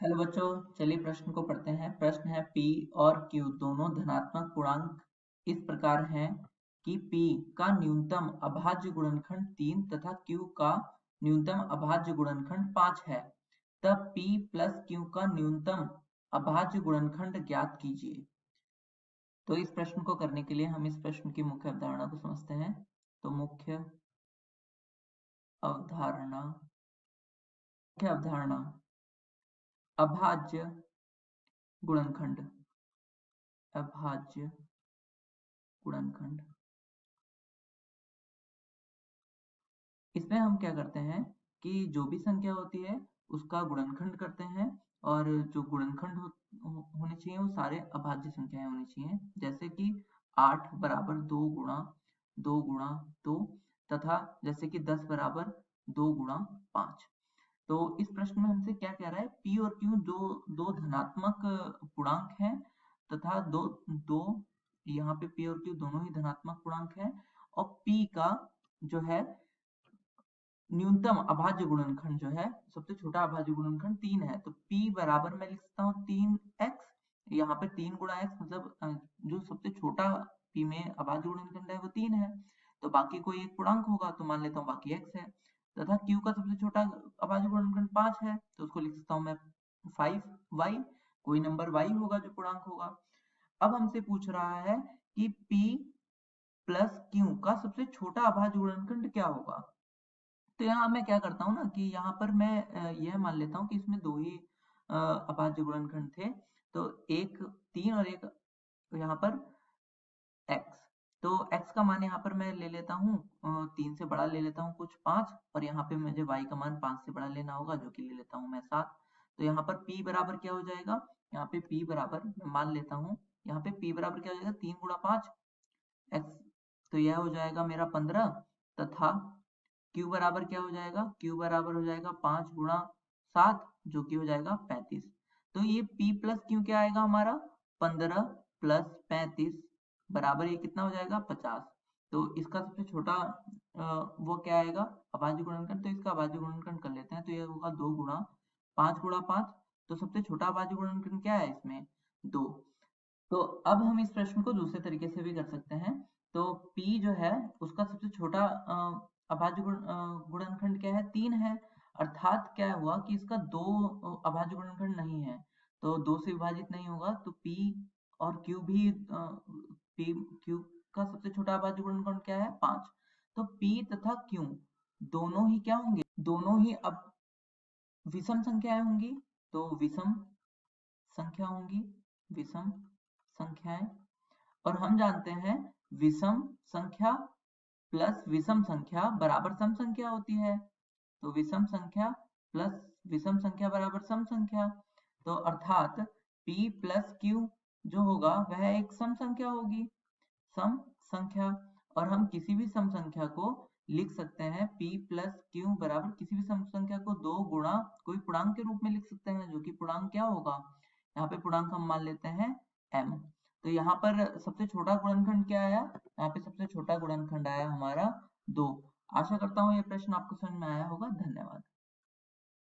Hello बच्चों, चलिए प्रश्न को पढ़ते हैं। प्रश्न है P और Q दोनों धनात्मक पूर्णांक इस प्रकार हैं कि P का न्यूनतम अभाज्य गुणनखंड 3 तथा Q का न्यूनतम अभाज्य गुणनखंड 5 है। तब P प्लस Q का न्यूनतम अभाज्य गुणनखंड ज्ञात कीजिए। तो इस प्रश्न को करने के लिए हम इस प्रश्न की मुख्य अवधारणा को समझते हैं। तो मुख्य अवधारणा अभाज्य गुणनखंड इसमें हम क्या करते हैं कि जो भी संख्या होती है उसका गुणनखंड करते हैं, और जो गुणनखंड होने चाहिए वो सारे अभाज्य संख्याएं होनी चाहिए। जैसे कि 8 बराबर 2 गुणा 2 तथा जैसे कि 10 बराबर 2 गुणा 5। तो इस प्रश्न में हमसे क्या कह रहा है, P और Q दो धनात्मक पूर्णांक हैं तथा दो यहाँ पे P और Q दोनों ही धनात्मक पूर्णांक हैं, और P का जो है न्यूनतम अभाज्य गुणनखंड जो है, सबसे छोटा अभाज्य गुणनखंड 3 है। तो P बराबर मैं लिख सकता हूँ 3x, यहाँ पे 3 गुणा x मतलब जो सबसे छोटा P में अभाज्य गुणनखंड है वो 3 है, तो बाकी कोई एक पूर्णांक होगा तो मान लेता हूँ बाकी x है। तथा Q का सबसे छोटा अभाज्य गुणनखंड 5 है, तो उसको लिख सकता हूँ मैं 5y, कोई नंबर y होगा जो पूर्णांक होगा। अब हमसे पूछ रहा है कि P प्लस Q का सबसे छोटा अभाज्य गुणनखंड क्या होगा। तो यहाँ मैं क्या करता हूँ ना कि यहाँ पर मैं यह मान लेता हूँ कि इसमें दो ही अभाज्य गुणनखंड थे, तो एक 3 और एक यहाँ पर x। तो x का मान यहाँ पर मैं ले लेता हूँ 3 से बड़ा ले लेता हूँ कुछ 5, और यहाँ पे मुझे y का मान 5 से बड़ा लेना होगा जो कि ले लेता हूँ मैं 7। तो यहाँ पर p बराबर क्या हो जाएगा, यहाँ पे p बराबर मैं मान लेता हूँ, यहाँ पे p बराबर क्या हो जाएगा 3 गुणा 5 x, तो यह हो जाएगा मेरा 15, तथा Q बराबर क्या हो जाएगा, Q बराबर हो जाएगा 5 गुणा 7 जो कि हो जाएगा 35। तो ये P प्लस Q क्या आएगा हमारा 15 प्लस 35 बराबर ये कितना हो जाएगा 50। तो इसका सबसे छोटा वो क्या आएगा अभाज्य गुणनखंड, तो इसका अभाज्य गुणनखंड कर लेते हैं। तो ये होगा 2 गुणा 5, तो सबसे छोटा अभाज्य गुणनखंड क्या है इसमें 2। तो अब हम इस प्रश्न को दूसरे तरीके से भी कर सकते हैं। तो P जो है उसका सबसे छोटा अभाज्य गुणनखंड क्या है 3 है, अर्थात क्या हुआ कि इसका दो अभाज्य गुणनखंड नहीं है, तो 2 से विभाजित नहीं होगा। तो P और Q भी P Q का सबसे छोटा अभाज्य गुणनखंड क्या है 5। तो P तथा Q दोनों ही क्या होंगे, दोनों ही अब विषम संख्याएं होंगी, तो विषम संख्या होंगी, विषम संख्याएं। और हम जानते हैं विषम संख्या प्लस विषम संख्या बराबर सम संख्या होती है, तो विषम संख्या प्लस विषम संख्या बराबर सम संख्या। तो अर्थात P प्लस Q जो होगा वह एक सम संख्या होगी, सम संख्या। और हम किसी भी सम संख्या को लिख सकते हैं P प्लस Q बराबर किसी भी सम संख्या को 2 गुणा कोई पूर्णांक के रूप में लिख सकते हैं, जो कि पूर्णांक क्या होगा, यहाँ पे पूर्णांक हम मान लेते हैं m। तो यहाँ पर सबसे छोटा गुणनखंड क्या आया, यहाँ पे सबसे छोटा गुणनखंड आया हमारा 2। आशा करता हूँ ये प्रश्न आपको समझ में आया होगा। धन्यवाद।